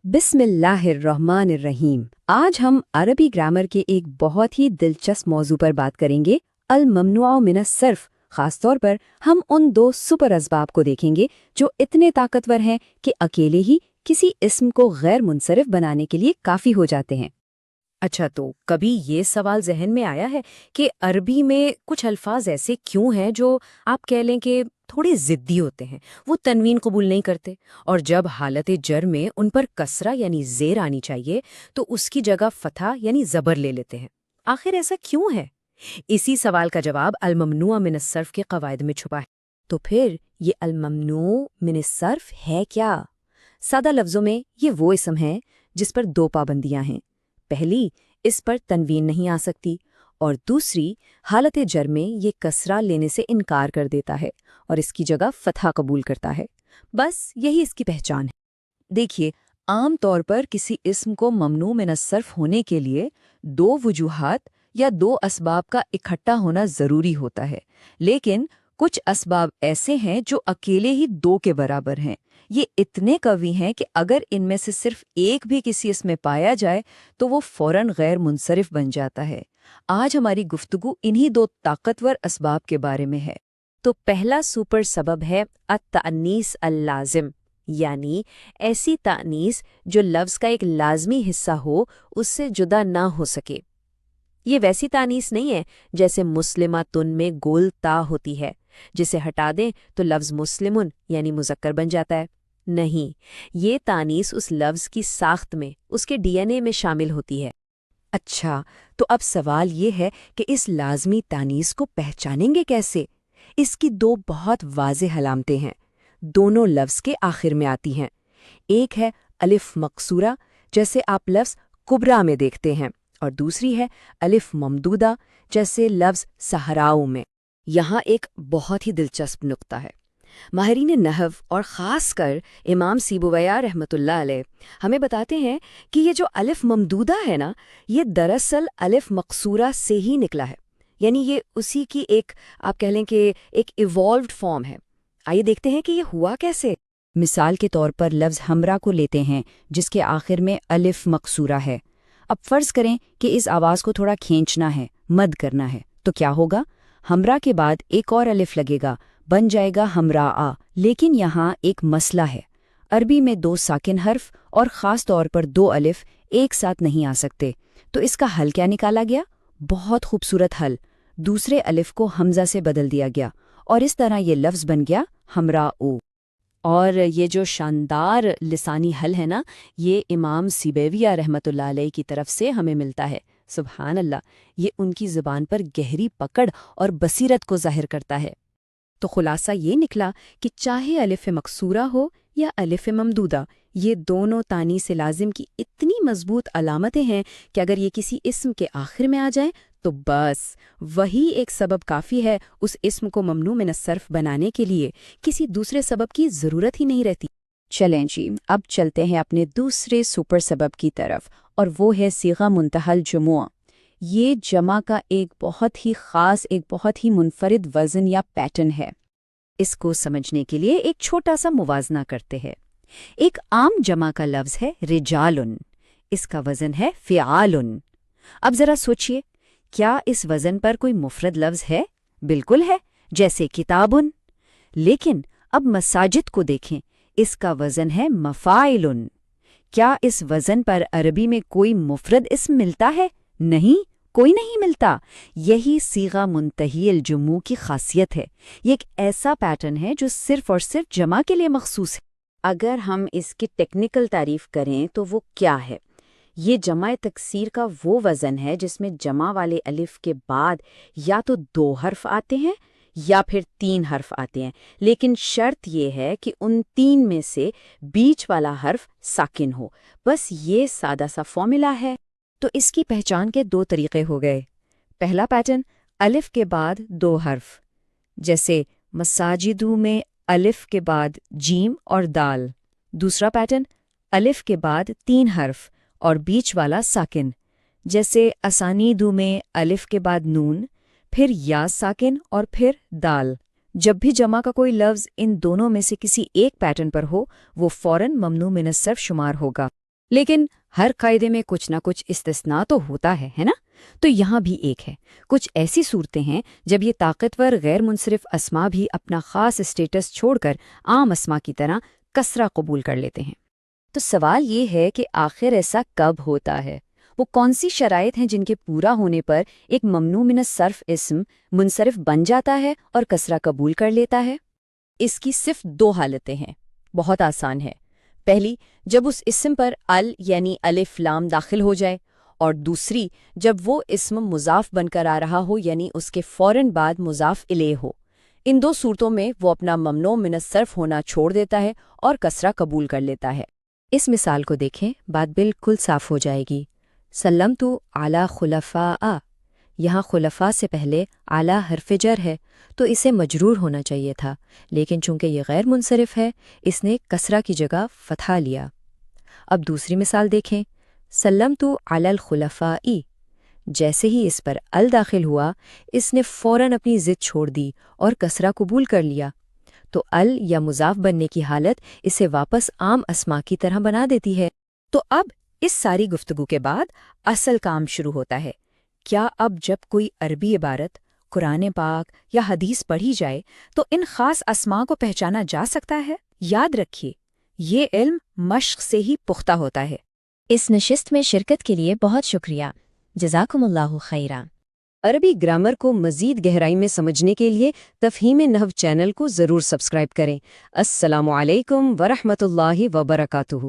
बिस्मिल्लाहिर्रहमानिर्रहीम। आज हम अरबी ग्रामर के एक बहुत ही दिलचस्प मौजू पर बात करेंगे, अल ममनुअ मिनस सर्फ। खासतौर पर हम उन दो सुपर असबाब को देखेंगे जो इतने ताकतवर हैं कि अकेले ही किसी इस्म को गैर मुनसरिफ बनाने के लिए काफ़ी हो जाते हैं। अच्छा, तो कभी ये सवाल जहन में आया है कि अरबी में कुछ अल्फाज ऐसे क्यों हैं जो आप कह लें कि थोड़े ज़िद्दी होते हैं, वो तनवीन कबूल नहीं करते, और जब हालत जर में उन पर कसरा यानी ज़ेर आनी चाहिए तो उसकी जगह फतह यानी ज़बर ले लेते हैं। आखिर ऐसा क्यों है? इसी सवाल का जवाब अल-ममनुअ मिन सर्फ के कवायद में छुपा है। तो फिर ये अल-ममनुअ मिन सर्फ है क्या? सादा लफ्ज़ों में ये वो इस्म है जिस पर दो पाबंदियां हैं। पहली, इस पर तनवीन नहीं आ सकती, और दूसरी, हालत जर में ये कसरा लेने से इनकार कर देता है और इसकी जगह फतह कबूल करता है। बस यही इसकी पहचान है। देखिए, आम तौर पर किसी इस्म को ममनू मिन सर्फ होने के लिए दो वजूहात या दो असबाब का इकट्ठा होना ज़रूरी होता है, लेकिन कुछ असबाब ऐसे हैं जो अकेले ही दो के बराबर हैं। ये इतने कवी हैं कि अगर इनमें से सिर्फ एक भी किसी इसमें पाया जाए तो वो फौरन गैर मुनसरिफ बन जाता है। आज हमारी गुफ्तगू इन्हीं दो ताकतवर असबाब के बारे में है। तो पहला सुपर सबब है अत-तअनीस अल-लाज़िम, यानी ऐसी तानीस जो लफ्ज़ का एक लाजमी हिस्सा हो, उससे जुदा ना हो सके। ये वैसी तानीस नहीं है जैसे मुस्लिमातुन में गोल ता होती है, जिसे हटा दें तो लफ्ज़ मुस्लिमुन यानी मुज़क्कर बन जाता है। नहीं, ये तानीस उस लफ्ज़ की साख्त में, उसके डीएनए में शामिल होती है। अच्छा, तो अब सवाल ये है कि इस लाजमी तानीस को पहचानेंगे कैसे? इसकी दो बहुत वाज़ेह अलामतें हैं, दोनों लफ्ज़ के आखिर में आती हैं। एक है अलिफ मकसूरा, जैसे आप लफ्ज़ कुबरा में देखते हैं, और दूसरी है अलिफ ममदूदा, जैसे लफ्ज़ सहराऊ में। यहाँ एक बहुत ही दिलचस्प नुक्ता है। माहिरीन नहव और ख़ासकर इमाम सीबुवैया रहमतुल्लाह अलैह हमें बताते हैं कि ये जो अलिफ ममदूदा है ना, ये दरअसल अलिफ मकसूरा से ही निकला है, यानी ये उसी की एक, आप कह लें कि एक इवॉल्व्ड फॉर्म है। आइए देखते हैं कि ये हुआ कैसे। मिसाल के तौर पर लफ्ज़ हमरा को लेते हैं, जिसके आखिर में अलिफ मकसूरा है। अब फ़र्ज़ करें कि इस आवाज़ को थोड़ा खींचना है, मद करना है, तो क्या होगा? हमरा के बाद एक और अलिफ लगेगा, बन जाएगा हमरा आ। लेकिन यहाँ एक मसला है, अरबी में दो साकिन हर्फ और ख़ास तौर पर दो अलिफ एक साथ नहीं आ सकते। तो इसका हल क्या निकाला गया? बहुत खूबसूरत हल, दूसरे अलिफ को हमज़ा से बदल दिया गया और इस तरह ये लफ्ज़ बन गया हमरा ऊ। और ये जो शानदार लिसानी हल है ना, ये इमाम सीबेविया रहमतुल्लाह अलैह की तरफ से हमें मिलता है। सुभान अल्लाह, ये उनकी ज़ुबान पर गहरी पकड़ और बसीरत को ज़ाहिर करता है। तो खुलासा ये निकला कि चाहे अलिफ मकसूरा हो या अलिफ ममदूदा, ये दोनों तानी से लाजिम की इतनी मजबूत अलामतें हैं कि अगर ये किसी इस्म के आखिर में आ जाएं तो बस वही एक सबब काफ़ी है उस इस्म को ममनू मिन सर्फ बनाने के लिए। किसी दूसरे सबब की ज़रूरत ही नहीं रहती। चलें जी, अब चलते हैं अपने दूसरे सुपर सबब की तरफ, और वो है सीगा मुंतहल जुमुआ। ये जमा का एक बहुत ही ख़ास, एक बहुत ही मुनफरिद वज़न या पैटर्न है। इसको समझने के लिए एक छोटा सा मुवाजना करते हैं। एक आम जमा का लफ्ज़ है रिजालुन, इसका वज़न है फ़िआलुन। अब ज़रा सोचिए, क्या इस वज़न पर कोई मुफरद लफ्ज़ है? बिल्कुल है, जैसे किताबुन। लेकिन अब मसाजिद को देखें, इसका वज़न है मफ़ाइलुन। क्या इस वज़न पर अरबी में कोई मुफरद इस्म मिलता है? नहीं, कोई नहीं मिलता। यही सीगा मुंतहिल जुमू की खासियत है। ये एक ऐसा पैटर्न है जो सिर्फ और सिर्फ जमा के लिए मखसूस है। अगर हम इसकी टेक्निकल तारीफ करें तो वो क्या है? ये जमा तकसीर का वो वज़न है जिसमें जमा वाले अलिफ के बाद या तो दो हर्फ आते हैं या फिर तीन हर्फ आते हैं, लेकिन शर्त ये है कि उन तीन में से बीच वाला हर्फ साकिन हो। बस ये सादा सा फॉर्मूला है। तो इसकी पहचान के दो तरीक़े हो गए। पहला पैटर्न, अलिफ के बाद दो हर्फ, जैसे मसाजिदू में अलिफ के बाद जीम और दाल। दूसरा पैटर्न, अलिफ के बाद तीन हर्फ और बीच वाला साकिन, जैसे असानीदू में अलिफ के बाद नून, फिर या साकिन और फिर दाल। जब भी जमा का कोई लफ्ज़ इन दोनों में से किसी एक पैटर्न पर हो, वो फ़ौरन ममनू मिन सर्फ शुमार होगा। لیکن ہر قاعدے میں کچھ نہ کچھ استثناء تو ہوتا ہے نا؟ تو یہاں بھی ایک ہے۔ کچھ ایسی صورتیں ہیں جب یہ طاقتور غیر منصرف اسما بھی اپنا خاص اسٹیٹس چھوڑ کر عام اسما کی طرح کسرہ قبول کر لیتے ہیں۔ تو سوال یہ ہے کہ آخر ایسا کب ہوتا ہے؟ وہ کون سی شرائط ہیں جن کے پورا ہونے پر ایک ممنوع من الصرف اسم منصرف بن جاتا ہے اور کسرہ قبول کر لیتا ہے؟ اس کی صرف 2 حالتیں ہیں، بہت آسان ہے۔ پہلی، جب اس اسم پر ال یعنی الف لام داخل ہو جائے، اور دوسری، جب وہ اسم مضاف بن کر آ رہا ہو یعنی اس کے فوراً بعد مضاف الیہ ہو۔ ان 2 صورتوں میں وہ اپنا ممنوع من الصرف ہونا چھوڑ دیتا ہے اور کسرہ قبول کر لیتا ہے۔ اس مثال کو دیکھیں، بات بالکل صاف ہو جائے گی۔ سلمت علی خلفاء، یہاں خلفاء سے پہلے اعلی حرف جر ہے تو اسے مجرور ہونا چاہیے تھا، لیکن چونکہ یہ غیر منصرف ہے اس نے کسرہ کی جگہ فتحہ لیا۔ اب دوسری مثال دیکھیں، سلمت علی الخلفاء، جیسے ہی اس پر ال داخل ہوا اس نے فوراً اپنی ضد چھوڑ دی اور کسرہ قبول کر لیا، تو ال یا مضاف بننے کی حالت اسے واپس عام اسما کی طرح بنا دیتی ہے۔ تو اب اس ساری گفتگو کے بعد اصل کام شروع ہوتا ہے۔ کیا اب جب کوئی عربی عبارت قرآن پاک یا حدیث پڑھی جائے تو ان خاص اسما کو پہچانا جا سکتا ہے؟ یاد رکھیے، یہ علم مشق سے ہی پختہ ہوتا ہے۔ اس نشست میں شرکت کے لیے بہت شکریہ، جزاکم اللہ خیرا۔ عربی گرامر کو مزید گہرائی میں سمجھنے کے لیے تفہیم نحو چینل کو ضرور سبسکرائب کریں۔ السلام علیکم ورحمۃ اللہ وبرکاتہ۔